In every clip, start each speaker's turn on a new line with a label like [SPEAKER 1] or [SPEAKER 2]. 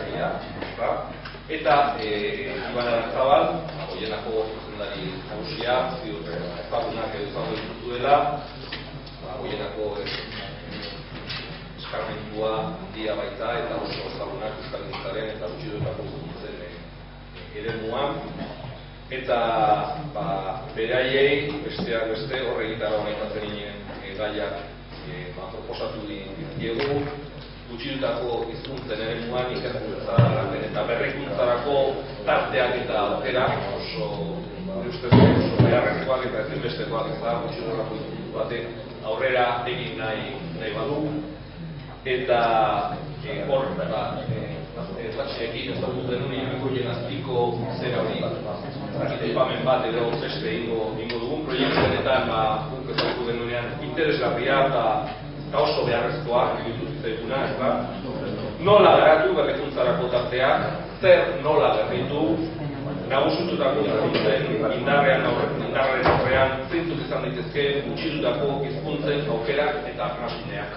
[SPEAKER 1] enpresaria, eta Iban Aranzabal, Goienako zuzendari nagusia, ziur ezagunak ezagutu dituzuela, Goienako eskarmentua handia baita eta oso ezagunak euskalgintzaren eta gutxidutako zen eremuan, eta beraiei besteak beste horregitara honetatzen ginen gaiak proposatu diegu, gutxidutako hizkuntzen eremuan ikerkuntzaren eta berrikuntzarako tarteak eta aukera oso oso beharrezkoak eta ezinbestekoak gutxidutako hizkuntz batek aurrera egin nahi badu. Eta hor, batxeekin ezagutu denunien Goien azpiko zera hori aipamen bat edo beste ingo dugun proiektuetan guk ezagutu denunean interesgarria eta oso beharrezkoa iruditu zitzaiguna, nola garatu berrikuntzarako tarteak, zer nola berritu, nagusitutako hizkuntzen indarren aurrean zeintzuk izan daitezke gutxitutako hizkuntzen aukerak eta arnasuneak.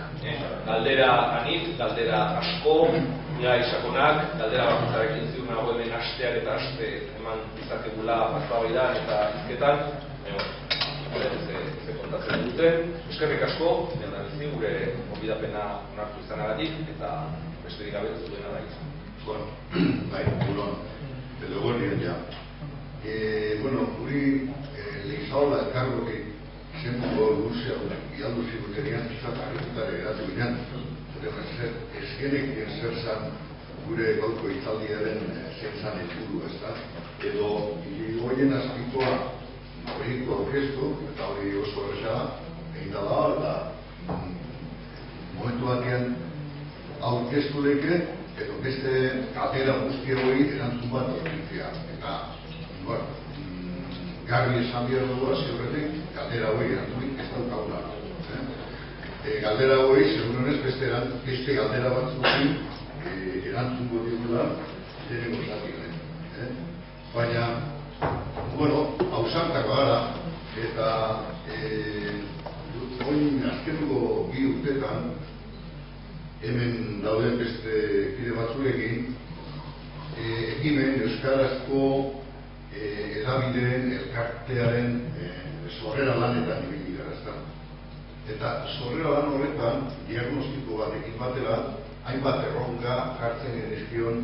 [SPEAKER 1] Galdera anitz, galdera asko, sakonak, galdera bakoitzarekin ziur nago hemen hasteak eta haste eman izakegula eztabaidan eta hizketan, ze kontatzen duten. Eskerrik asko, lehendabizi gure gonbidapena onartu izanagatik eta besterik gabe zuena da izan.
[SPEAKER 2] Bueno, bai, buron, desde luego ni ya. Bueno, guri lehizaola elkargotik zentuko Luzia y aldo zibutenian zakarretutare geratu ginen. Ez genekien zer zan gure gaurko itzaldiaren zen zan helburu, ezta? Edo Goien azpikoa proiektu aurkeztu, eta hori oso horreza egin dala, eta momentu batean aurkeztu leke, edo beste atera guztia hori erantzun bat aurkeztia. Eta, bueno, garbi esan behar dugu hasi horretik, galdera hori erantzunik ez daukagula. Galdera hori, seguronez, beste galdera batzukin erantzungo digula lehenengo zatik. Baina, bueno, ausartako gara, eta oin azkenuko bi urtetan, hemen dauden beste kide batzuekin, ekimen euskarazko edabideen elkartearen sorrera lanetan ibili gara, ezta? Eta sorrera lan horretan, diagnostiko batekin batera, hainbat erronka jartzen genizkion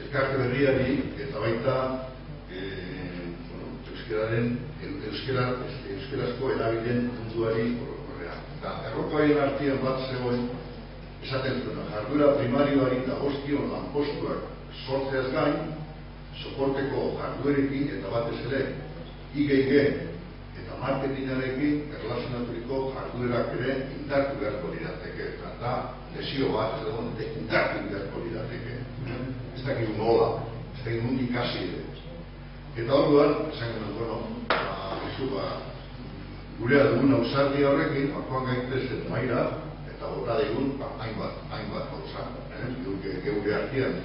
[SPEAKER 2] elkarte berriari eta baita euskarazko edabideen munduari horrean. Eta erronkaien artean bat zegoen esaten zuena, jarduera primarioari eta gozkion lanpostuak sortzeaz gain, soporteko jarduerekin eta batez ere IGG eta marketingarekin erlazionaturiko jarduerak ere indartu beharko lirateke. Eta lesio bat edo indartu beharko lirateke. Ez dakigu nola, ez dakigu nundi kasi ere. Eta orduan, esan genuen, bueno, gurea dugun ausardia horrekin, joan gaitezen maira, eta horra digun hainbat gauza. Geure artean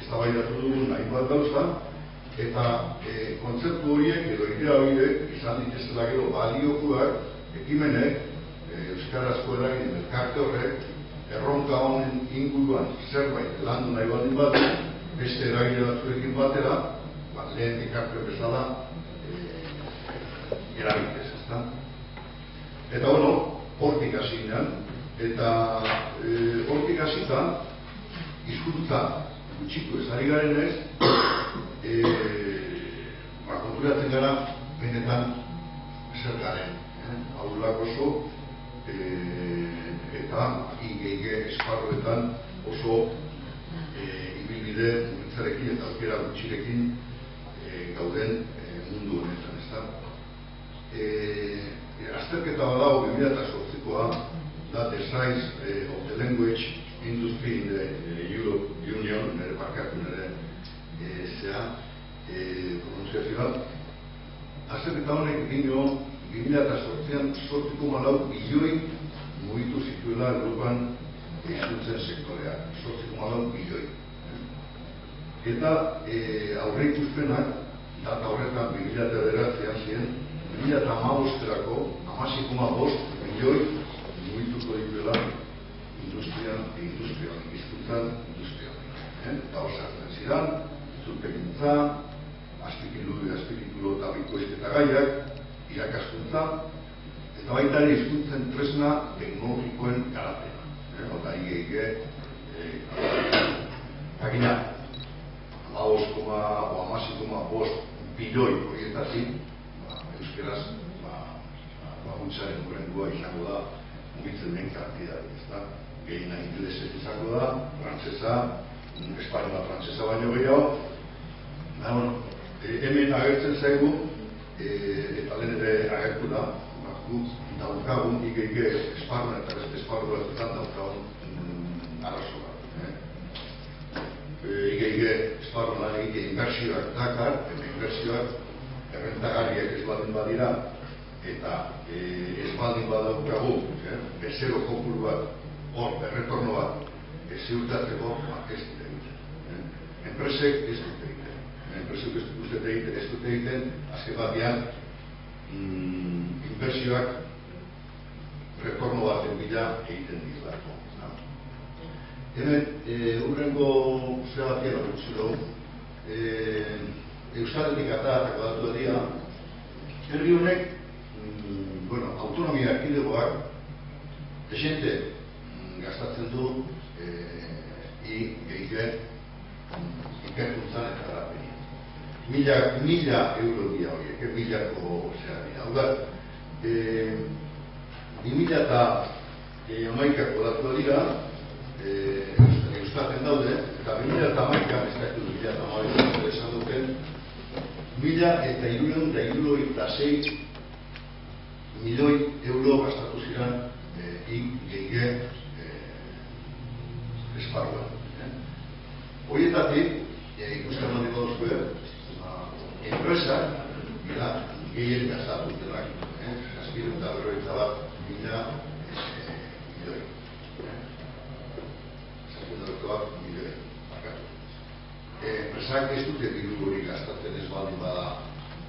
[SPEAKER 2] eztabaidatu dugun hainbat gauza, eta kontzeptu horiek edo idea horiek izan dituzela gero baliokuak ekimenek euskarazko eragin elkarte horrek erronka honen inguruan zerbait landu nahi baldin badu beste eragile batzuekin batera lehen ekarteo bezala erabitez, ezta? Eta bueno, hortik hasi ginen, eta hortik hasita hizkuntza gutxitu ez ari garenez, konturatzen gara benetan zer garen, ahulak oso, eta IGG esparroetan oso ibilbide gutzarekin eta aukera gutxirekin gauden mundu honetan, ezta? Azterketa badago 2008koa da The Size of the Language Industry in the Europe Union, nire parkatu nire pronunciazioa. Azterketa honek dino 2008an 8,4 bilioi mugitu zituela Europan hizkuntzen sektoreak, 8,4 bilioi. Eta aurreikuspenak data horretan 2009an ziren 2015erako 16,5 milioi mugituko dituela industrian industrian, hizkuntzan industrian. Eta osartzen zidan, itzulpegintza, azpititulo eta bikoizketa gaiak, irakaskuntza, eta baita ere hizkuntzen tresna teknologikoen garapena. Eta IG, jakina, 5,5 bilioi horietatik, euskeraz, bakuntzaren horrengua izango da mugitzen den kantidade, ezta? Gehiena ingelesez izango da, frantsesa, espainola frantsesa baino gehiago. Hemen agertzen zaigu, eta lehen ere agertu da, guk daukagun IG esparruan eta beste esparru batzuetan daukagun arazo bat. IG esparruan lan egite inbertsioak dakar, eta inbertsioak errentagarriak ez baldin badira, eta ez baldin badaukagu, bezero kopuru bat, hor, berretorno bat, ziurtatzeko, ez dute egiten. Enpresek ez dute egiten. Enpresek ez dute egiten, azken batean, inbertsioak retorno baten bila egiten dizlako. Hemen, urrengo zebatien horretzulo, Euskaletik atatako datu dira, herri honek, autonomia erkidegoak desente gastatzen du ikerkuntzan eta garapenean. 1.000 euro dira horiek, 1.000ko dira. Hau da, 2011ko datu dira, Eustaten daude, eta 2011an eskatu 2011 esan duten 1.376 milioi euro gastatu ziren IG esparruan. Horietatik, ikusten handiko duzue, enpresak gehien gastatu dutenak, azpirenta berroita bat mila milioi. Milioi, markatu. Enpresak ez dute diru hori gastatzen ez baldin bada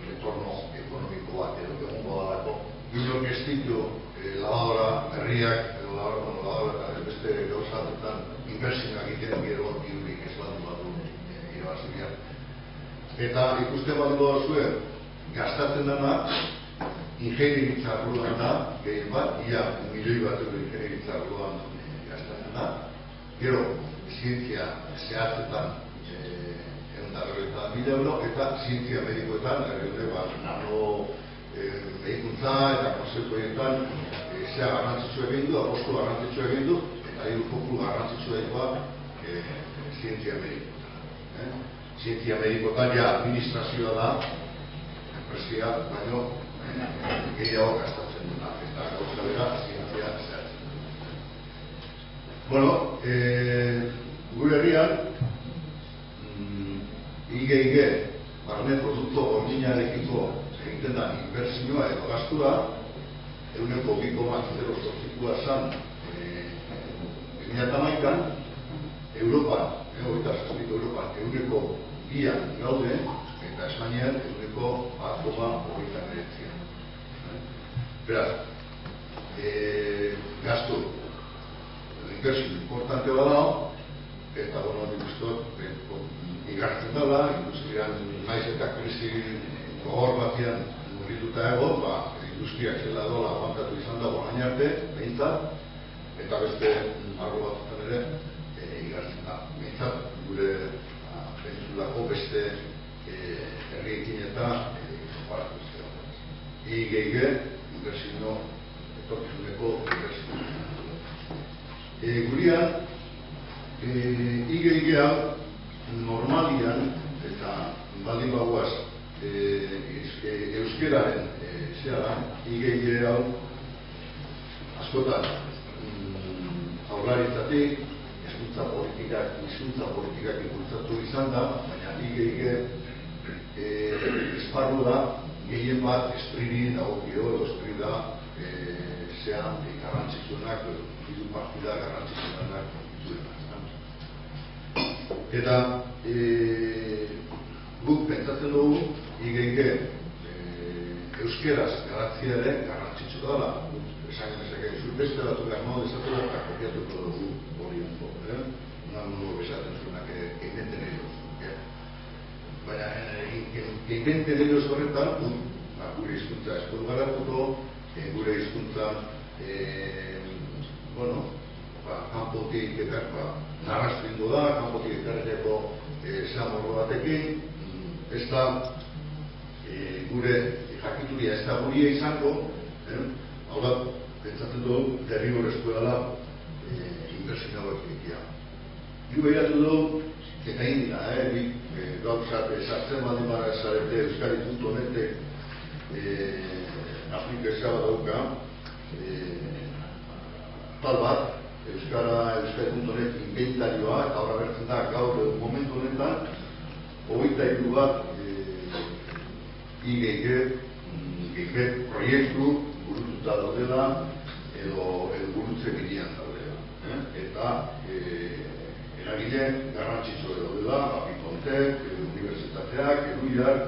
[SPEAKER 2] retorno ekonomiko bat edo egongo dalako. Bilok ez ditu lavadora berriak edo lavadora eta beste gauzatetan inbertsioak egiten gero dirurik ez baldin badu irabazia. Eta ikusten baldin badu zuen, gastatzen dena ingenieritza arloan da, gehien bat, ia milioi bat euro ingenieritza arloan gastatzen da. Gero, zientzia zehatzetan 150.000 euro, eta zientzia medikoetan, nano medikuntza eta konzeptu horietan zea garrantzitsua egin du, apostu garrantzitsua egin du, eta hiru foku garrantzitsua egin zientzia medikoetan. Zientzia medikoetan ja administrazioa da, enpresia, baino gehiago gastatzen duna, eta gauza bera zientzia zehatzen. Gure herrian, IG, barne produktu ordinarekiko egiten da inbertsioa edo gastua, eguneko 2,08koa zan 2011an, Europan, Europan, eguneko 2an gaude, eta Espainian eguneko 1,29. Beraz, gastu, inbertsio importante badao, eta nik uste igartzen dela, industrian naiz eta krisi gogor batian murrituta egon, industriak zela dola aguantatu izan dago gain arte, behintzat, eta beste arlo batzutan ere igartzen da. Behintzat, gure penintsulako beste herriekin eta komparatu zera. IG, inbertsio, etorkizuneko inbertsio. Gurean, IG-a normalian, eta baldin bagoaz, euskeraren zera, IG hau askotan jaurlaritzatik, hizkuntza politikak impulsatu izan da, baina IG esparru da, gehien bat espriri dagokio, edo espriri da zean garrantzitsuenak, hiru partida garrantzitsuenak dituenak. Eta guk pentsatzen dugu IG euskeraz garrantzia ere garrantzitsu dela. Esan genezake beste batzuk armau dezatela eta kopiatuko dugu hori ondo, nago besaten zuenak inventen ellos. Baina, inventen ellos horretan, gure hizkuntza eskutu garatuko, gure hizkuntza, kanpotik eta narrastu ingo da, kanpotik ekarreteko zamorro batekin, ez da gure jakituria ez da guria izango, hau da, pentsatzen dugu, derrigorezkoa da inbertsio hauek egitea. Gu behiratu dugu, eta indira, gauzak sartzen baldin bada zarete euskadi.netek aplikazioa dauka, tal bat, euskadi.net inventarioa, eta horra bertzen da gaur momentu honetan, 23 bat IGG proiektu burututa daudela edo burutzen ginean daudela. Eta eragile garrantzitsua daudela, Apikontek, unibertsitateak, Eruiak,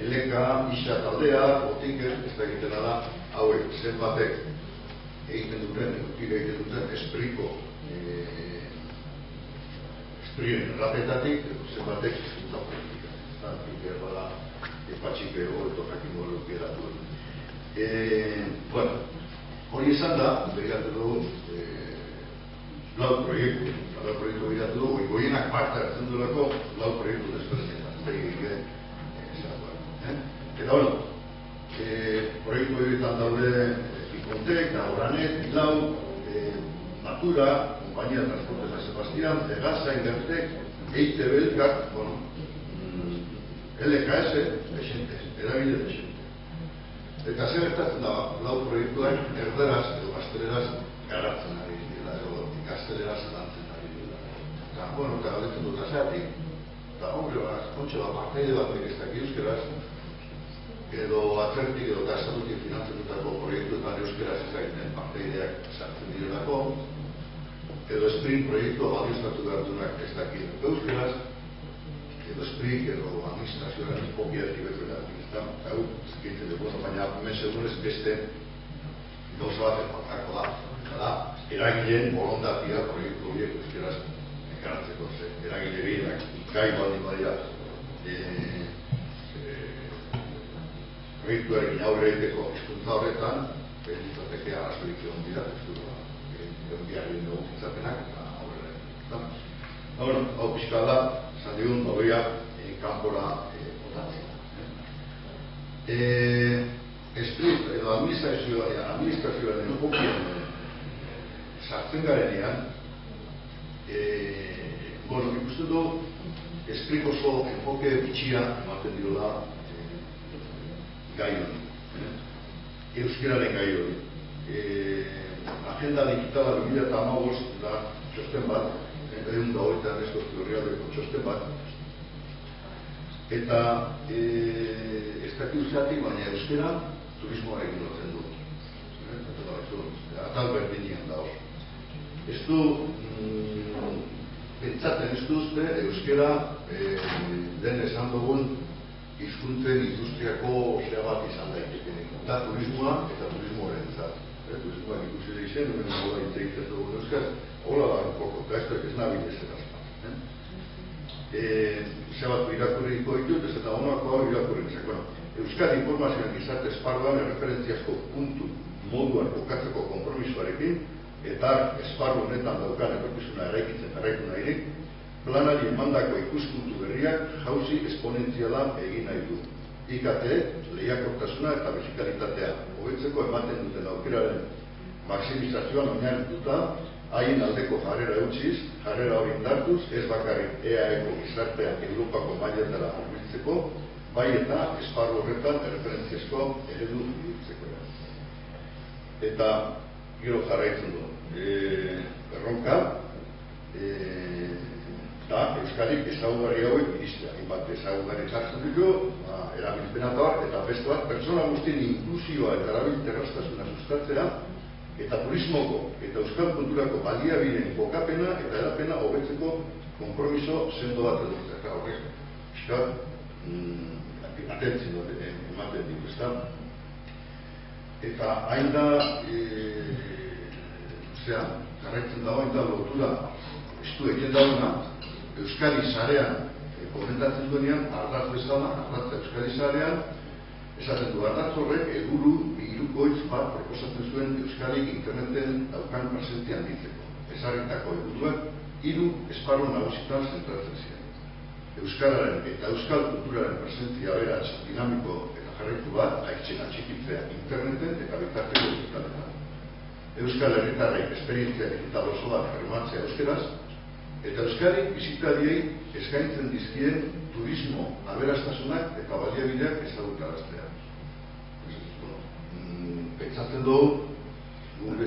[SPEAKER 2] Eleka, Isa taldea, Botiker, ez da egiten da, hauek zenbatek egiten duten espriko esprien errapetatik, zenbatek hizkuntza politika. Eta egiten bada patxik horreto jakingo geratu. Hori esan da, begiratu dugu lau proiektu begiratu dugu, goienak parte hartzen duelako lau proiektu desberdinetan. Eta proiektu horietan daude Ikontek, Oranet, Bilau, Natura, Compañía de Transportes San Sebastián, Egasa, Ingertek, EITB, Elkar, LKS, eragile desente. Eta zer gertatzen da, lau proiektuak erderaz edo gazteleraz garatzen ari dira, edo gazteleraz lantzen ari dira. Eta, eta galdetzen dut azeatik, eta kontxe bat parteide batek ez daki euskeraz, edo atzertik edo estatutik finantzatutako proiektuetan euskeraz ezagiten parteideak sartzen direlako, edo sprint proiektua balioztatu gartunak ez daki euskeraz, edo sprik edo administrazioaren kopiatik bezala. Hau, zikintzen dugu, baina hemen segunez beste gauza bat faltako da. Eragileen borondatia proiektu horiek euskeraz ekaratzeko. Eragile gehienak ikai baldin badira proiektuarekin aurre egiteko hizkuntza horretan, litzateke arrazoik egon dira, egon biharren dugu itzapenak, eta aurre egin. Hau pixka da, esan digun, doia kanpora botatzea. Esprit edo administrazioaren enfokian sartzen garenean, ikusten du, esprit oso enfoke bitxia ematen diola gai hori, euskeraren gai hori. Agenda digitala 2015 da txosten bat, egun da horretan teorialdeko txosten bat, eta ez dakit uzatik, baina euskera turismoarekin lotzen du. Atal berdinian da hor. Ez du, pentsatzen ez du uste, euskera den esan dugun hizkuntzen industriako osea bat izan daiteke. Da turismoa eta turismoaren zat. Turismoak ikusi da izen, hemen hola inteitzen dugun euskaz, hola da un poco, eta ez nabil ez erazpa. Zabatu irakurriko ditut, ez eta honako hau irakurrik. Euskadi informazioan gizarte esparruan erreferentziazko puntu moduan kokatzeko konpromisoarekin eta esparru honetan daukan etorkizuna eraikitzen jarraitu nahirik, planari emandako ikuspuntu berriak jauzi esponentziala egin nahi du. IKT, lehiakortasuna eta fizikalitatea hobetzeko ematen duten aukeraren maksimizazioan oinarrituta, haien aldeko jarrera utziz, jarrera hori indartuz, ez bakarrik EAeko gizartean Europako mailatara hurbiltzeko, bai eta esparru horretan erreferentziazko eredu bihurtzeko. Eta gero jarraitzen du. Erronka, eta Euskadik ezaugarri hauek iristea. Bat ezaugarri jartzen dugu, erabilpena eta beste bat, pertsona guztien inklusioa eta erabilterraztasuna sustatzea, eta turismoko eta euskal kulturako baliabideen kokapena eta erapena hobetzeko konpromiso sendo bat edutzea. Eta horrek, eskat, atentzio ematen ditu, ezta? Eta hain da, jarraitzen dagoen eta lotura estu egiten dagoena, Euskadi sarean komentatzen duenean, ardatz bezala, ardatza Euskadi sarean, esaten du ardatz horrek helburu hirukoitz bat proposatzen zuen Euskadi interneten daukan presentzia handitzeko. Ezarritako helburuak 3 esparru nagusitan zentratzen ziren. Euskararen eta euskal kulturaren presentzia aberats, dinamiko eta jarraitu bat, aitzen atxikitzea interneten eta bitarteko digitaletan. Euskal herritarrei esperientzia digital oso bat bermatzea euskeraz, eta Euskadi bisitariei eskaintzen dizkien turismo aberastasunak eta baliabideak ezagutaraztea. Pentsatzen dugu, gure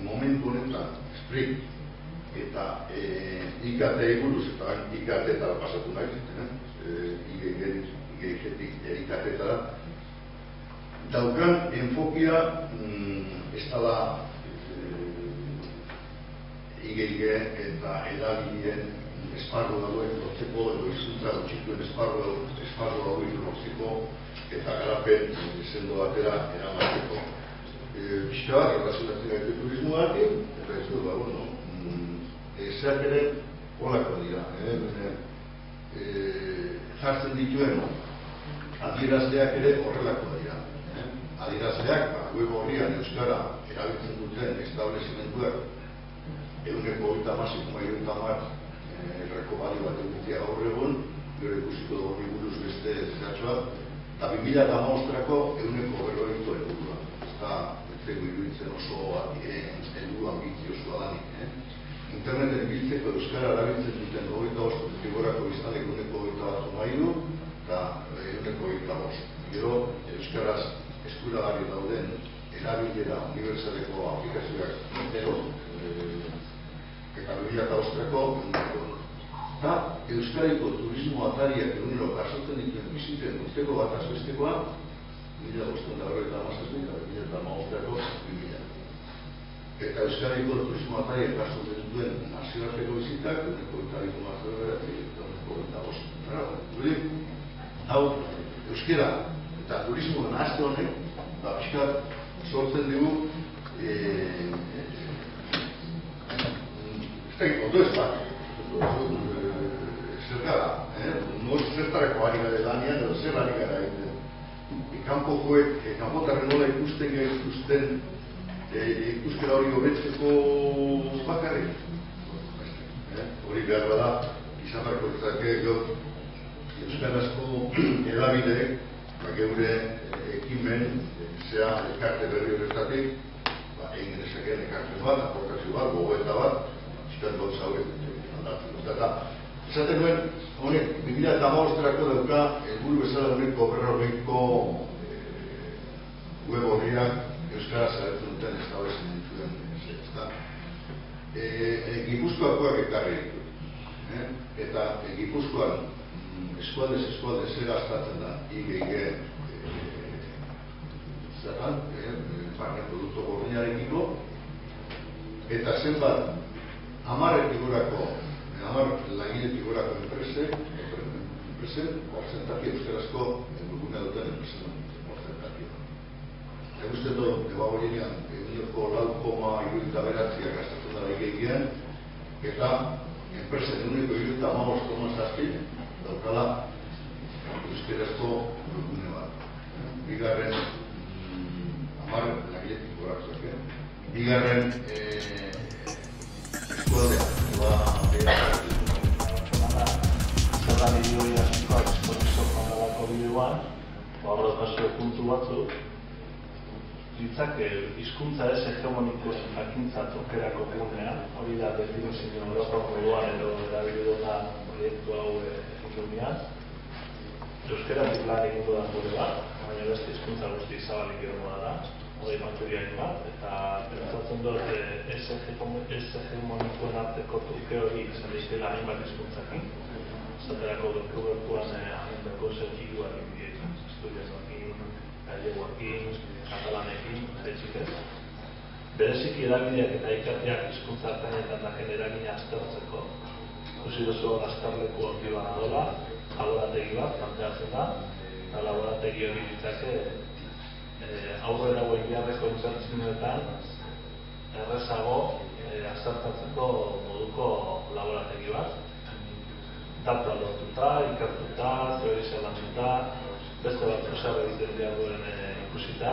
[SPEAKER 2] momentu honetan, Spring eta IKT buruz eta IKT eta pasatu nahi zuten, IGG-tik IKT eta daukan enfokia ez dala IGG eta eragileen esparru dagoen lortzeko edo hizkuntza gutxituen esparru dagoen lortzeko eta garapen sendo batera eramateko. Pixka bat, erlazionatzen gaitu turismoarekin, eta ez du, zeak ere holako dira. Jartzen dituen adierazleak ere horrelako dira. Adierazleak, web horrian euskara erabiltzen duten establezimenduak 130,10 errekobalio bat egitea gaur egun, gero ikusiko dugu buruz beste zehatxoa, eta 2015-ako 140 helburua. Ez da, etzeko iruditzen oso helburu ambiziosoa danik. Interneten biltzeko euskara erabiltzen duten 25 gorako biztanleko 123,3 eta 125. Gero, euskaraz eskuragarri dauden erabilera unibertsaleko aplikazioak entero, eta 2005-ako eta Euskadiko turismo atariak egunero jasotzen dituen biziten urteko bat azbestekoa 1597 eta 2015-ako 2000. Eta Euskadiko turismo atariak jasotzen dituen nazioarteko bizitak 22,09 eta 22,5. Hau, euskera eta turismo nahazte honek, pixkat sortzen dugu ondo ez bat, zer gara, zertarako ari gara lanean, edo zer ari gara egiten. Kanpo joek, kanpotarren nola ikusten gaituzten ikuskera hori hobetzeko bakarrik. Hori behar bada, izan barko ezake euskarazko edabideek, geure ekimen, zea elkarte berri horretatik, egin ezakeen ekartzen bat, aportazio bat, gogoeta bat, gauza hori aldatzen dut. Eta esaten duen, honek 2015-erako dauka helburu bezala honeko 40ko web horriak euskaraz agertzen duten establezen dituen zehazta. Gipuzkoakoak ekarri ditut. Eta Gipuzkoan eskualdez zer gastatzen da IGG zerran, barne produktu gordinarekiko, eta zenbat 10 langiletik gorako enpresen, porcentaki euskarazko duguna duten enpresen porcentaki. Eta uste dut, ebagoinean, 9,9 gastatzen dara IGG-ean, eta enpresen 9,15,7 daukala euskarazko dugune bat. Bigarren, 10 langiletik gorako, bigarren eskualdea,
[SPEAKER 3] zerran bideoi hasikoak eskonizor jandalako bideoan, horretazio puntu batzuk, ditzake hizkuntza ez hegemonikoen jakintza tokerako gunea, hori da definizio Europako moduan edo erabilera proiektu hau egunean. Euskeratik lan egingo da gure bat, baina beste hizkuntza guzti zabalik egongo da, hori materiain bat, eta pentsatzen dut ez hegemonikoen arteko truke hori izan daitela hainbat hizkuntzakin. Zaterako dokumentuan hainbeko zerkiduak indietan, asturiasekin, gallegoekin, katalanekin, etxikez. Bereziki eragileak eta ikateak hizkuntza hartainetan daken eragina aztertzeko. Ikusi duzu azterleku hori bat dola, laborategi bat planteatzen da, eta laborategi hori ditzake aurrera hauen beharreko inbertsioetan errezago aztertatzeko moduko laborategi bat. Data lortuta, ikertuta, teorizalatuta, beste bat zer egiten behar duen ikusita.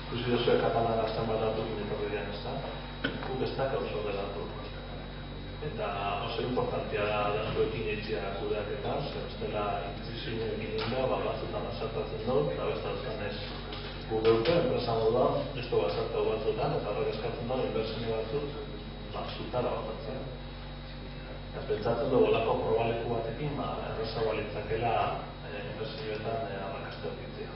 [SPEAKER 3] Ikusi duzue Katalan azten bat datu ginetorri dian ez da. Guk ez da oso delatu. Eta oso importantia da datuekin eitzia kudeaketan, zer ez dela inklusioen egin da, batzutan azertatzen dut, eta beste duzan ez gu geute, enpresa moduan, ez du azertau batzutan, eta horrek eskatzen da, inbertsio batzuk, zutara batatzen. Eta pentsatzen dugu lako probaleku batekin, erraza balitzakela inbertsioetan arrakaste horretzea.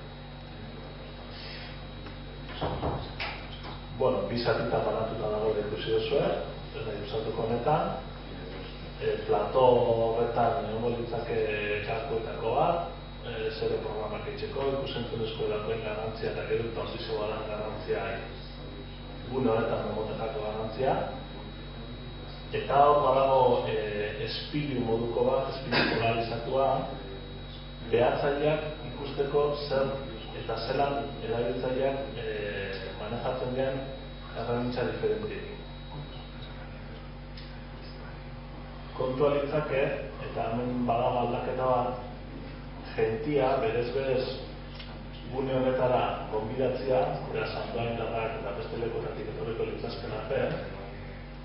[SPEAKER 3] Bueno, bi zatitan banatuta dago ikusi duzue, ez nahi usatuko honetan, plato horretan egongo litzake kalkuetako bat, zero programak eitzeko, ikusentzunezko edakoen garantzia eta gero eta ondizo badan garantzia gune horretan memotekako garantzia. Eta hor badago espilu moduko bat, espilu polarizatua, behatzaileak ikusteko zer eta zelan erabiltzaileak manejatzen den erremintza diferentiekin. Kontua litzake, eta hemen badago aldaketa bat, jentia berez gune honetara gonbidatzea, eta santuaindarrak eta beste lekuetatik etorriko litzazken artean,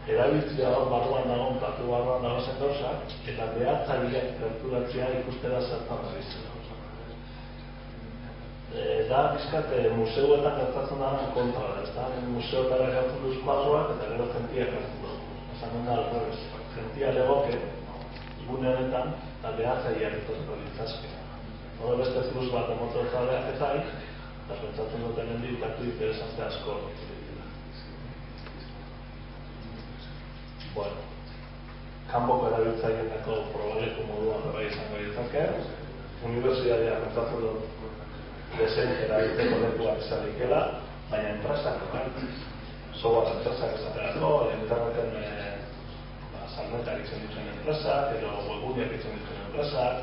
[SPEAKER 3] erabiltzea hor barruan dagoen, platu barruan dagoen gauzak, eta behatzaileak gerturatzea ikustera zertan dabitzen. Da, bizkat, museuetan gertatzen dagoen kontra da, ez da? Museotara gertzen duz kuadroak eta gero jentia gertzen duz. Esan da, alrebez, jentia legoke, gune honetan, eta behatzaileak etorriko litzazken. Hore beste zuz bat emotor zaleak ezaik, eta pentsatzen duten hendik datu interesante asko. Bueno, kanboko erabiltzaileetako probaleku moduan bai izango ditzake, unibertsitatea pentsatzen dut desein erabiltzeko lekuak izanekela, baina enpresak software enpresak esaterako, interneten salmetak izan dituen enpresak, edo webguneak izan dituen enpresak,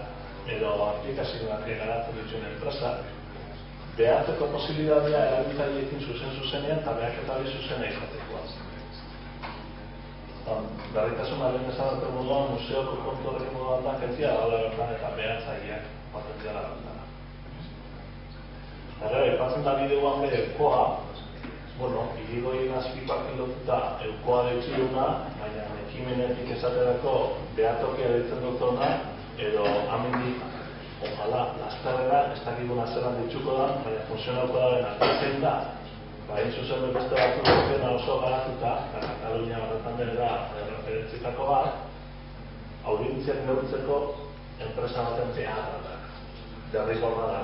[SPEAKER 3] edo aplikazioak garatzen dituen enpresak, behatzeko posibilitatea erabiltzaileekin zuzenean eta behaketa hori zuzena izatekoa. Garritasuna lehen esan dute moduan, museoko kontu horrekin moduan aldaketzia daude bertan eta behatzaileak potenziala bertan. Eta gara, ipatzen da bideoan bere eukoa, irigoien azpipak pilotuta eukoa deutxiluna, baina ekimenetik esaterako behatokia ditzen dutona, edo amendik, ojala, lasterrera, ez dakiguna zelan ditxuko da, baina funtzionauko da bena, zein da, hain zuzen beste batzuk dutena oso garatuta, eta Katalunia horretan dela referentzietako bat, audientziak neurtzeko enpresa baten beharra da, derrigorra da.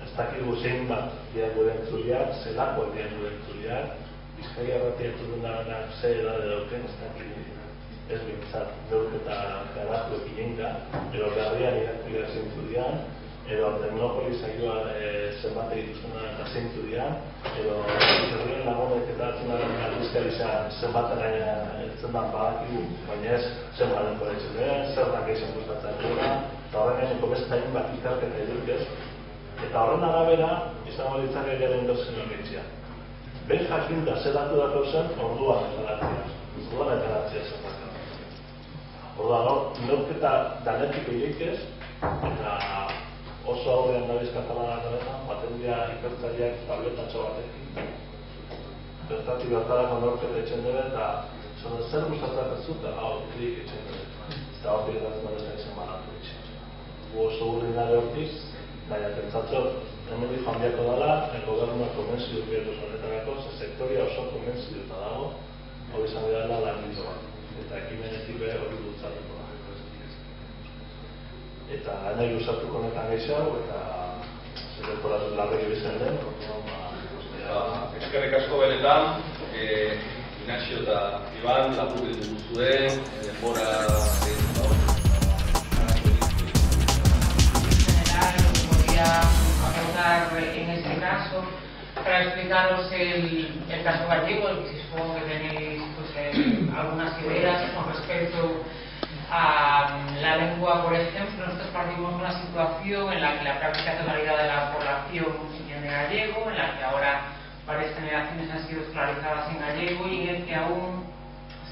[SPEAKER 3] Ez dakigu zein bat dian gure entzuliak, zelako dian gure entzuliak, Bizkaia erratia entzuten dagoenak ze edade dauken, ez dakigu. Ez bintzat, neurketa garatu egin da, edo berrian iraktibera zeintzu dian, edo Teknopolis saioa zenbate dituzten eta zeintzu dian, edo herrien lagunek eta atzunaren aldizkaritza zenbatera eltzen dan badakigu, baina ez zenbaten kodetzen den, zer da gehizan gustatzen duguna, eta horren gaineko beste hainbat ikerketa edukez, eta horren arabera izango ditzak egaren inbertsioak eitzia. Ben jakin da ze datu dako zen orduan etaratzea zen. Orduan, neurketa danetik egikez, eta oso aurrean dabiz Katalanak horretan, baten dira ikertzaileak tabletatxo batekin. Bertatik bertarako neurketa etxen dure, eta zer gustatzen ez dut, hau klik etxen dure. Eta hortik eta ez izan banatu etxen. Gu oso gurri nare hortik, baina pentsatzot, hemen joan biako dela, gobernuak konbentzidu bietu horretarako, sektoria oso konbentzidu eta dago, hori izan dela lan bildu bat. Eta ekimenetik be hori bultzatuko da. Eta nahi usatuko honetan gehiago, eta zerrekoratuz larregi bizten den.
[SPEAKER 1] Eskerrik asko benetan, Ignacio eta Iban, lapurri duguzue, denbora
[SPEAKER 4] aportar en este caso para explicaros el caso gallego, el que supongo que tenéis algunas ideas con respecto a la lengua. Por ejemplo, nosotros partimos de una situación en la que la práctica totalidad de la población entiende gallego, en la que ahora varias generaciones han sido escolarizadas en gallego y en el que aún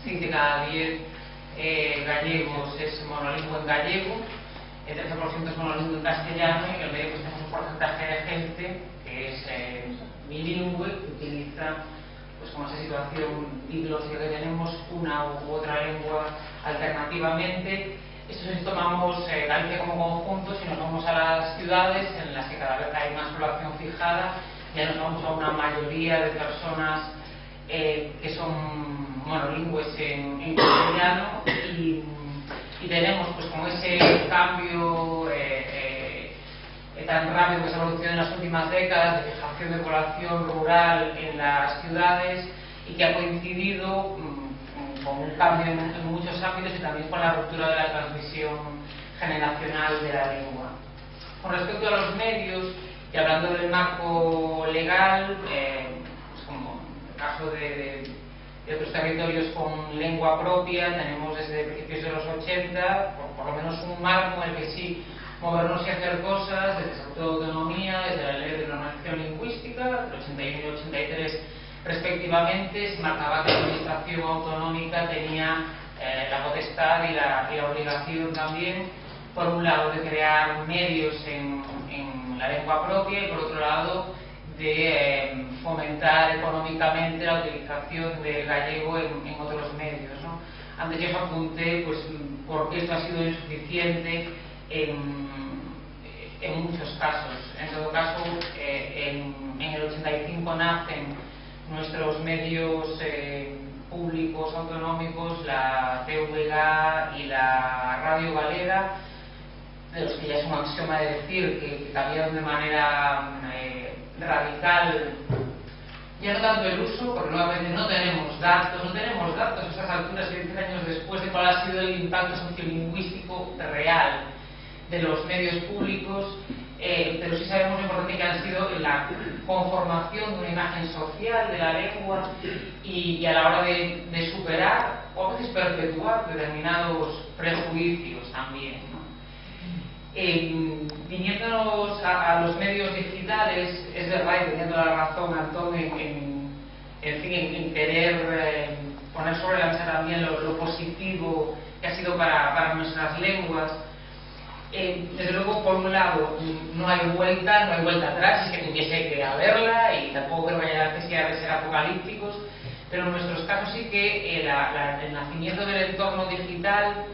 [SPEAKER 4] 6 de cada 10 gallegos es monolingüe en gallego, el 13% es monolingüe en castellano y en el medio pues tenemos un porcentaje de gente que es bilingüe, que utiliza, pues con esa situación diglósica que tenemos, una u otra lengua alternativamente. Esto si tomamos Galicia como conjunto, si nos vamos a las ciudades en las que cada vez hay más población fijada, ya nos vamos a una mayoría de personas que son monolingües en castellano y tenemos pues con ese cambio tan rápido que se ha evolucionado en las últimas décadas de fijación de población rural en las ciudades y que ha coincidido con un cambio en muchos ámbitos y también con la ruptura de la transmisión generacional de la lengua. Con respecto a los medios, y hablando del marco legal, pues como en el caso de otros territorios con lengua propia, tenemos desde principios de los 80, por lo menos un marco en el que sí movernos y hacer cosas, desde el Estatuto de Autonomía, desde la Ley de Normalización Lingüística, del 81 y 83 respectivamente, se marcaba que la Administración Autonómica tenía la potestad y la obligación también, por un lado, de crear medios en la lengua propia y por otro lado, de fomentar económicamente la utilización del gallego en otros medios, ¿no? Antes yo os apunté pues, porque esto ha sido insuficiente en muchos casos. En todo caso, en el 85 nacen nuestros medios públicos autonómicos, la TVG y la Radio Galega, de los que ya es un axioma de decir que cambiaron de manera radical, ya no tanto el uso, porque nuevamente no tenemos datos a estas alturas, 20 años después, de cuál ha sido el impacto sociolingüístico real de los medios públicos, pero sí sabemos lo importante que han sido en la conformación de una imagen social de la lengua y a la hora de superar o a veces perpetuar determinados prejuicios también, ¿no? Viniéndonos a los medios digitales, es verdad, y teniendo la razón Antón en querer poner sobre la mesa también lo positivo que ha sido para nuestras lenguas. Desde luego, por un lado, no hay vuelta atrás, si es que tuviese que haberla, y tampoco creo que haya necesidad de ser apocalípticos, pero en nuestros casos sí que el nacimiento del entorno digital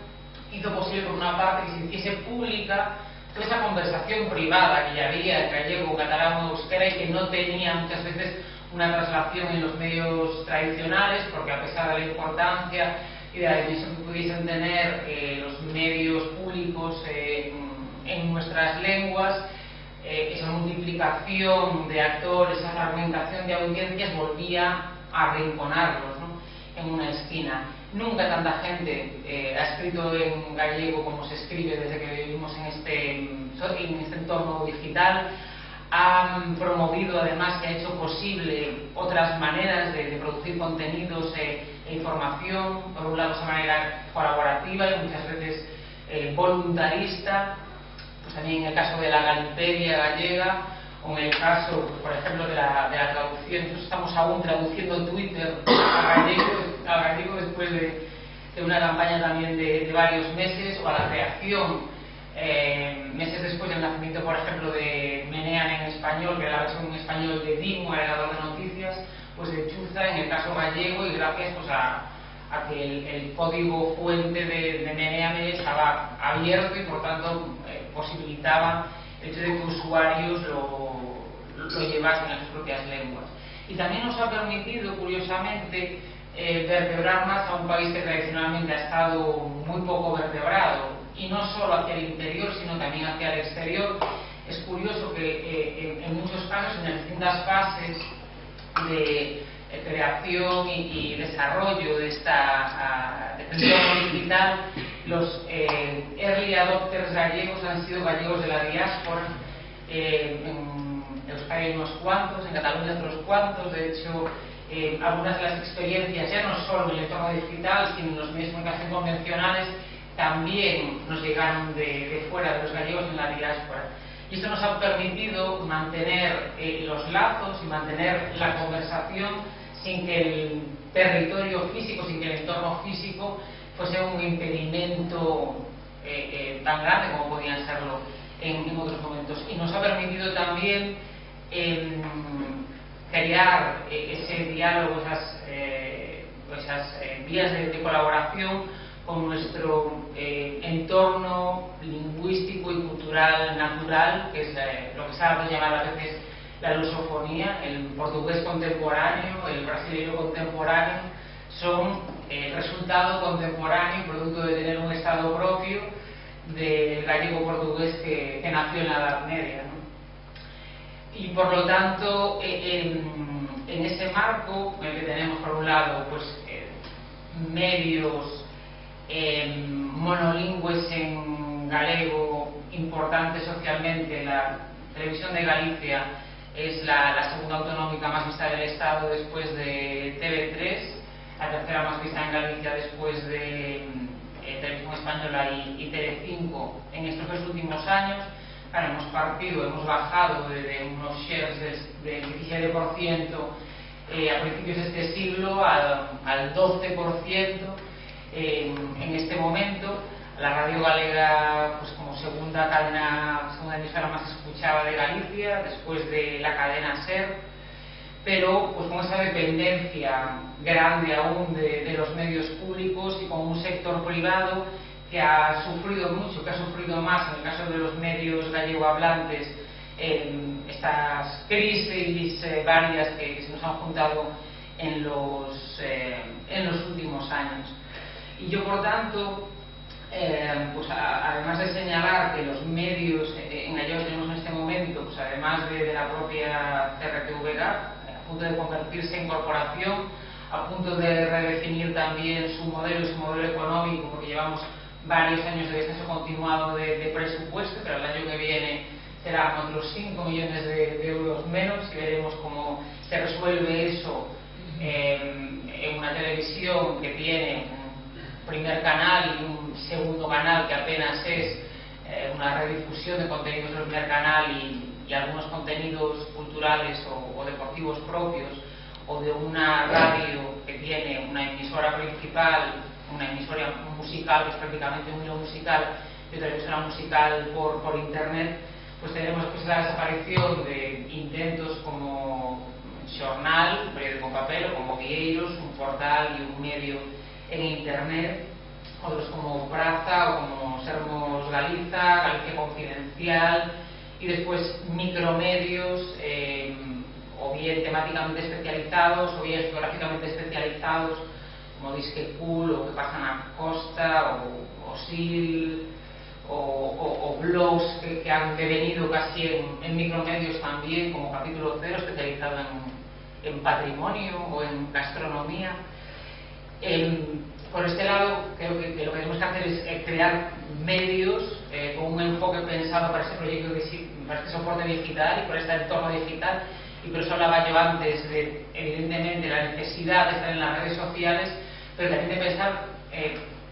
[SPEAKER 4] hizo posible, por una parte, que se hiciese pública toda esa conversación privada que ya había en gallego, catalán o euskera y que no tenía muchas veces una traslación en los medios tradicionales, porque a pesar de la importancia y de la dimensión que pudiesen tener los medios públicos en nuestras lenguas, esa multiplicación de actores, esa fragmentación de audiencias volvía a arrinconarlos, ¿no?, en una esquina. Nunca tanta gente ha escrito en gallego como se escribe desde que vivimos en este entorno digital. Han promovido, además, que ha hecho posible otras maneras de producir contenidos e información, por un lado de manera colaborativa y muchas veces voluntarista, pues también en el caso de la Galipedia gallega, o en el caso, por ejemplo, de la traducción. Nosotros estamos aún traduciendo Twitter a gallego después de una campaña también de varios meses, o a la creación meses después del nacimiento, por ejemplo, de Menean en español, que era la versión en español de Dimo, agregador de noticias, pues de Chuza en el caso gallego, y gracias pues a que el código fuente de Menean estaba abierto y por tanto posibilitaba el hecho de que usuarios lo llevasen en sus propias lenguas. Y también nos ha permitido, curiosamente, vertebrar más a un país que tradicionalmente ha estado muy poco vertebrado, y no solo hacia el interior, sino también hacia el exterior. Es curioso que en muchos casos, en distintas fases de creación y desarrollo de este entorno digital, los early adopters gallegos han sido gallegos de la diáspora. En Euskadi hay unos cuantos, en Cataluña otros cuantos. De hecho, algunas de las experiencias, ya no solo en el entorno digital, sino en los medios de comunicación convencionales, también nos llegaron de fuera, de los gallegos en la diáspora. Y esto nos ha permitido mantener los lazos y mantener la conversación sin que el territorio físico, sin que el entorno físico fuese un impedimento tan grande como podían serlo en otros momentos. Y nos ha permitido también crear ese diálogo, esas vías de colaboración con nuestro entorno lingüístico y cultural natural, que es lo que se ha llamado a veces la lusofonía. El portugués contemporáneo, el brasileño contemporáneo, son el resultado contemporáneo, producto de tener un estado propio del gallego portugués que nació en la Edad Media, ¿no? Y por lo tanto, en ese marco en el que tenemos por un lado pues medios monolingües en galego importantes socialmente, la Televisión de Galicia es la segunda autonómica más vista del Estado después de TV3, la tercera más vista en Galicia después de Televisión Española y Telecinco en estos 2 últimos años. Claro, hemos bajado de unos shares del 17% a principios de este siglo al 12% en este momento. La Radio Galega, pues como segunda emisora más escuchada de Galicia, después de la cadena SER, pero pues con esa dependencia grande aún de los medios públicos y con un sector privado que ha sufrido mucho, que ha sufrido más en el caso de los medios gallegohablantes, estas crisis varias que se nos han juntado en los últimos años. Y yo, por tanto, pues además de señalar que los medios en gallego tenemos en este momento, pues además de la propia CRTVG, a punto de convertirse en corporación, a punto de redefinir también su modelo económico, porque llevamos varios años de descenso continuado de presupuesto, pero el año que viene serán otros 5 millones de euros menos, y veremos cómo se resuelve eso en una televisión que tiene un primer canal y un segundo canal que apenas es una redifusión de contenidos del primer canal y algunos contenidos culturales o deportivos propios, o de una radio que tiene una emisora principal, una emisora musical, que es prácticamente un hilo musical, y otra emisora musical por internet. Pues tenemos pues la desaparición de intentos como Xornal, un periódico en papel, o como Vieiros, un portal y un medio en internet, otros como Praza o como Sermos Galiza, Galicia Confidencial, y después micromedios, o bien temáticamente especializados o bien geográficamente especializados, como Disque Cool, o Que Pasan a Costa, o SIL, o blogs que han devenido casi en micromedios también, como Capítulo Cero, especializado en patrimonio o en gastronomía. Por este lado, creo que lo que tenemos que hacer es crear medios con un enfoque pensado para ese proyecto, para este soporte digital y para este entorno digital. Y por eso hablaba yo antes de, evidentemente, la necesidad de estar en las redes sociales, pero también de pensar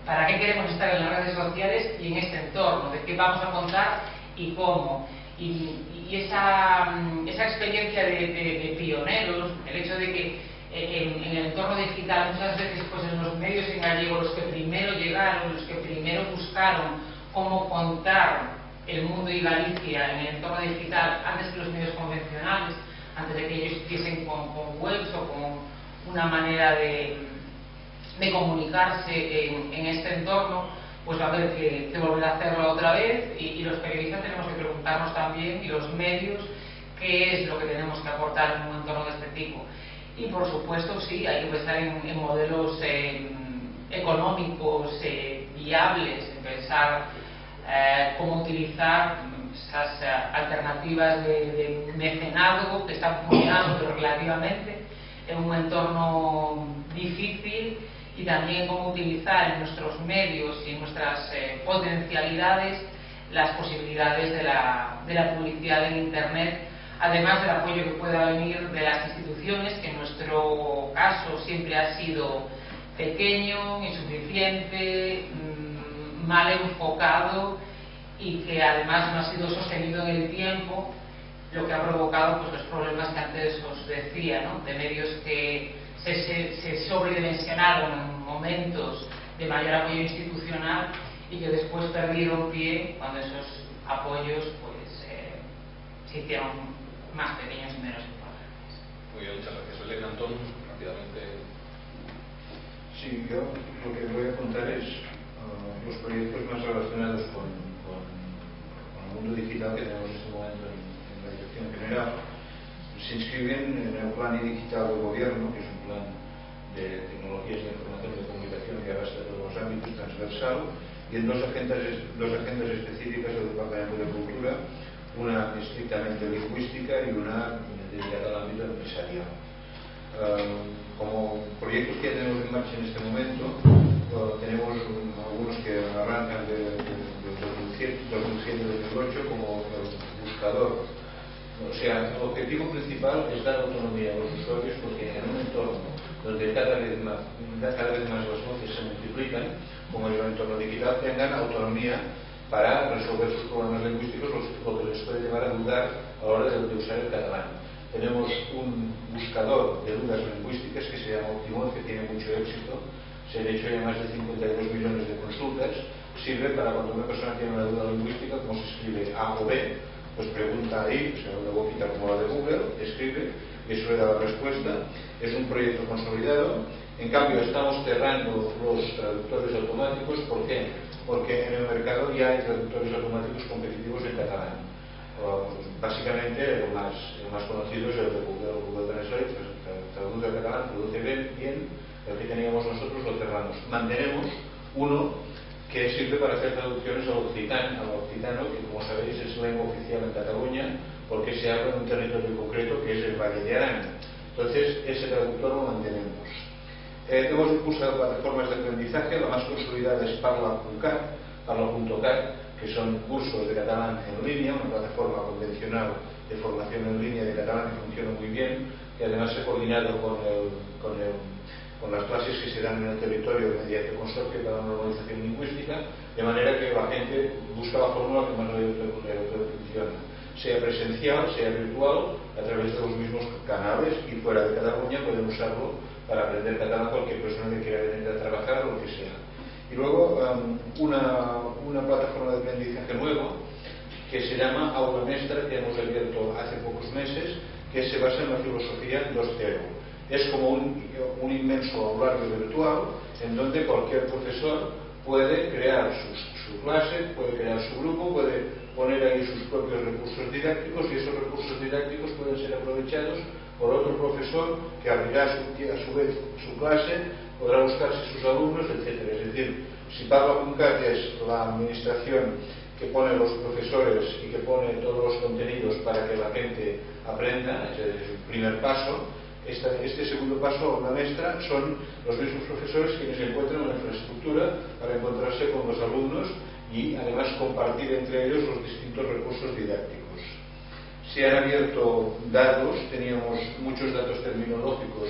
[SPEAKER 4] para qué queremos estar en las redes sociales y en este entorno, de qué vamos a contar y cómo. Y esa experiencia de pioneros, el hecho de que en el entorno digital muchas veces pues en los medios en gallego los que primero llegaron, los que primero buscaron cómo contar el mundo y Galicia en el entorno digital antes que los medios convencionales, antes de que ellos estuviesen con webs o con una manera de comunicarse en este entorno, pues va a haber que volver a hacerlo otra vez, y los periodistas tenemos que preguntarnos también, y los medios, qué es lo que tenemos que aportar en un entorno de este tipo. Y por supuesto sí, hay que pensar en modelos económicos viables, en pensar cómo utilizar esas alternativas de mecenazgo que están funcionando relativamente en un entorno difícil, y también cómo utilizar en nuestros medios y en nuestras potencialidades las posibilidades de la publicidad en Internet, además del apoyo que pueda venir de las instituciones, que en nuestro caso siempre ha sido pequeño, insuficiente, mal enfocado y que además no ha sido sostenido en el tiempo, lo que ha provocado pues, los problemas que antes os decía, ¿no? De medios que se sobredimensionaron en momentos de mayor apoyo institucional y que después perdieron pie cuando esos apoyos pues, se hicieron más pequeños y menos importantes.
[SPEAKER 1] Muy bien, muchas gracias. Belén, Antón, rápidamente.
[SPEAKER 5] Sí, yo lo que voy a contar es los proyectos más relacionados con el mundo digital que tenemos en este momento en la Dirección General. Se inscriben en el Plan Digital del Gobierno, que es un plan de tecnologías de información y de comunicación que abarca todos los ámbitos, transversal, y en dos agendas específicas del Departamento de Cultura, una estrictamente lingüística y una dedicada al ámbito empresarial. Como proyectos que ya tenemos en marcha en este momento, tenemos algunos que arrancan de 2007-2008 como el buscador. O sea, el objetivo principal es dar autonomía a los usuarios, porque en un entorno donde cada vez más las voces se multiplican, como en el entorno digital, tengan autonomía para resolver sus problemas lingüísticos, lo que les puede llevar a dudar a la hora de usar el catalán. Tenemos un buscador de dudas lingüísticas que se llama Optimón, que tiene mucho éxito. Se han hecho ya más de 52 millones de consultas. Sirve para cuando una persona tiene una duda lingüística, como se escribe A o B, pues pregunta ahí, se una boquita como la de Google, escribe, y eso le da la respuesta. Es un proyecto consolidado. En cambio, estamos cerrando los traductores automáticos. ¿Por qué? Porque en el mercado ya hay traductores automáticos competitivos en catalán. Básicamente, el más conocido es el de Google Translate, traduce al catalán, traduce bien. El que teníamos nosotros lo cerramos. Mantenemos uno que sirve para hacer traducciones al occitano, que como sabéis es lengua oficial en Cataluña, porque se habla en un territorio concreto que es el Valle de Arán. Entonces, ese traductor lo mantenemos. Hemos impulsado plataformas de aprendizaje. La más consolidada es Parla.cat, que son cursos de catalán en línea, una plataforma convencional de formación en línea de catalán que funciona muy bien, que además se ha coordinado con las clases que se dan en el territorio mediante consorcio para la normalización lingüística, de manera que la gente busca la fórmula que más le funciona, sea presencial, sea virtual, a través de los mismos canales, y fuera de Cataluña pueden usarlo para aprender catalán cualquier persona que quiera venir a trabajar o lo que sea. Y luego una plataforma de aprendizaje nuevo que se llama Aula Mestra, que hemos abierto hace pocos meses, que se basa en la filosofía 2.0. Es como un inmenso aulario virtual en donde cualquier profesor puede crear su clase, puede crear su grupo, puede poner ahí sus propios recursos didácticos, y esos recursos didácticos pueden ser aprovechados por otro profesor que abrirá a su vez su clase, podrá buscarse sus alumnos, etc. Es decir, si Parla.cat es la administración que pone los profesores y que pone todos los contenidos para que la gente aprenda, ese es el primer paso. Este segundo paso, la maestra, son los mismos profesores quienes encuentran una infraestructura para encontrarse con los alumnos y además compartir entre ellos los distintos recursos didácticos. Se han abierto datos, teníamos muchos datos terminológicos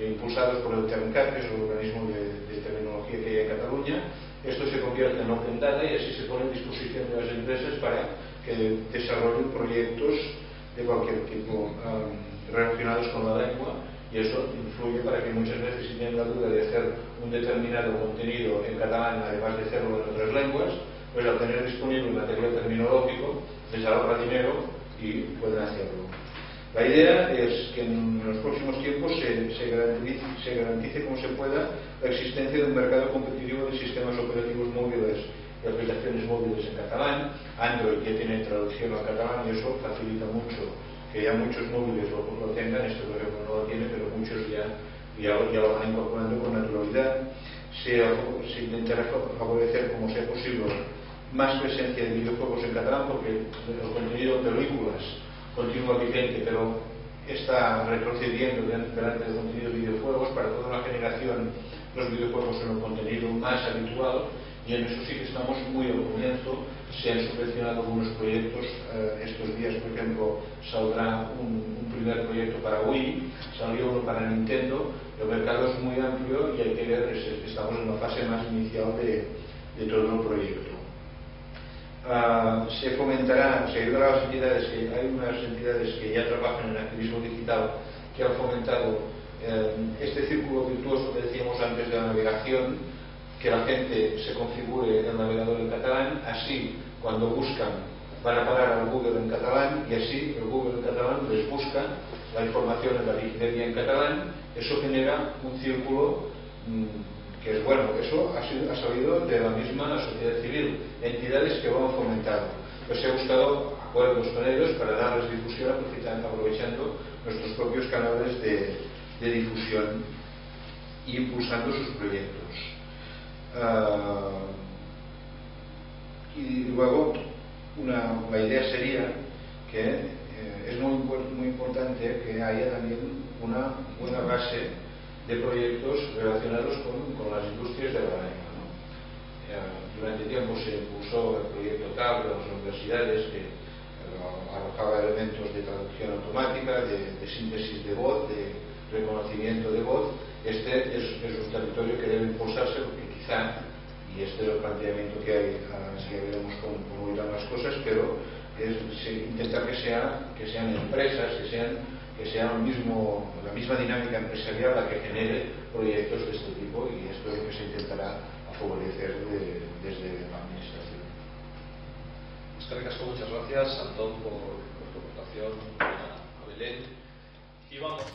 [SPEAKER 5] impulsados por el Termcat, que es el organismo de terminología que hay en Cataluña. Esto se convierte en Open Data y así se pone a disposición de las empresas para que desarrollen proyectos de cualquier tipo relacionados con la lengua, y eso influye para que muchas veces, si tienen la duda de hacer un determinado contenido en catalán, además de hacerlo en otras lenguas, pues al tener disponible un material terminológico les ahorra dinero y pueden hacerlo. La idea es que en los próximos tiempos se garantice como se pueda la existencia de un mercado competitivo de sistemas operativos móviles y aplicaciones móviles en catalán. Android ya tiene traducción al catalán y eso facilita mucho que ya muchos móviles lo tengan. Este por ejemplo no lo tiene, pero muchos ya lo van incorporando con naturalidad. Se intentará favorecer como sea posible más presencia de videojuegos en catalán, porque el contenido de películas continúa vigente, pero está retrocediendo delante del contenido de videojuegos. Para toda una generación los videojuegos son un contenido más habitual, y en eso sí que estamos muy al comienzo. Se han subvencionado algunos proyectos. Estos días, por ejemplo, saldrá un primer proyecto para Wii, salió uno para Nintendo. El mercado es muy amplio y hay que ver, estamos en la fase más inicial de todo el proyecto. se fomentará, se ayudará a las entidades, que hay unas entidades que ya trabajan en activismo digital que han fomentado este círculo virtuoso que decíamos antes de la navegación, que la gente se configure el navegador en catalán, así cuando buscan van a parar al Google en catalán y así el Google en catalán les busca la información en la Wikipedia en catalán. Eso genera un círculo que es bueno. Eso ha salido de la misma sociedad civil, entidades que lo han fomentado. Pues he buscado acuerdos con ellos para darles difusión, aprovechando nuestros propios canales de difusión y impulsando sus proyectos. Y luego la idea sería que es muy importante que haya también una buena base de proyectos relacionados con las industrias de la lengua, ¿no? Durante tiempo se impulsó el proyecto TAL de las universidades, que arrojaba elementos de traducción automática, de síntesis de voz, de reconocimiento de voz. Este es un territorio que debe impulsarse, porque quizá, y este es el planteamiento que hay, así que veremos cómo irán las cosas, pero es intentar que sean empresas, que sea la misma dinámica empresarial la que genere proyectos de este tipo, y esto es lo que se intentará favorecer desde la administración.
[SPEAKER 1] Eskerrik asko, muchas gracias, Antón, por tu aportación, a Belén. Y vamos a